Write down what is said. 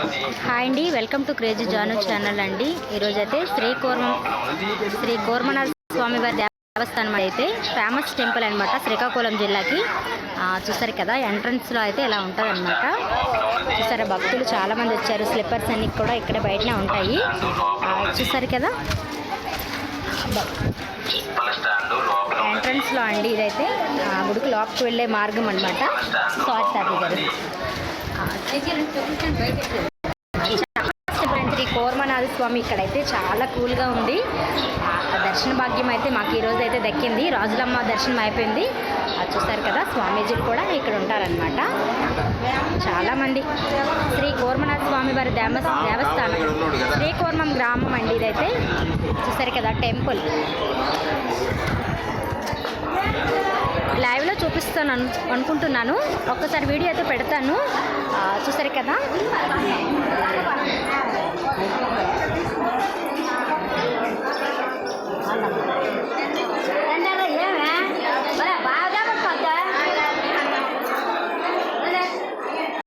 Hi అండి, welcome to crazy Janu channel అండి. ఈరోజు అయితే శ్రీ కోర్మనాథ స్వామి వారి దేవస్థానం అయితే ఫేమస్ టెంపుల్ అనమాట, శ్రీకాకుళం జిల్లాకి. చూసారు కదా, ఎంట్రన్స్లో అయితే ఇలా ఉంటుంది అనమాట. చూసారా, భక్తులు చాలామంది వచ్చారు. స్లిప్పర్స్ అన్ని కూడా ఇక్కడ బయటనే ఉంటాయి. చూసారు కదా, ఎంట్రన్స్లో అండి ఇదైతే గుడికి లోపలికి వెళ్ళే మార్గం అనమాట. సారీ తాతయ్య గారు, శ్రీ కోర్మనాథ స్వామి ఇక్కడైతే చాలా కూల్గా ఉంది. దర్శన భాగ్యం అయితే మాకు ఈరోజు అయితే దక్కింది. రాజులమ్మ దర్శనం అయిపోయింది. చూస్తారు కదా, స్వామీజీలు కూడా ఇక్కడ ఉంటారనమాట. చాలామంది శ్రీ కోర్మనాథ స్వామి వారి దేవస్థానం శ్రీకోర్మం గ్రామం అండి ఇదైతే. చూస్తారు కదా టెంపుల్, లైవ్లో చూపిస్తాను అనుకుంటున్నాను. ఒక్కసారి వీడియో అయితే పెడతాను. చూసారు కదా,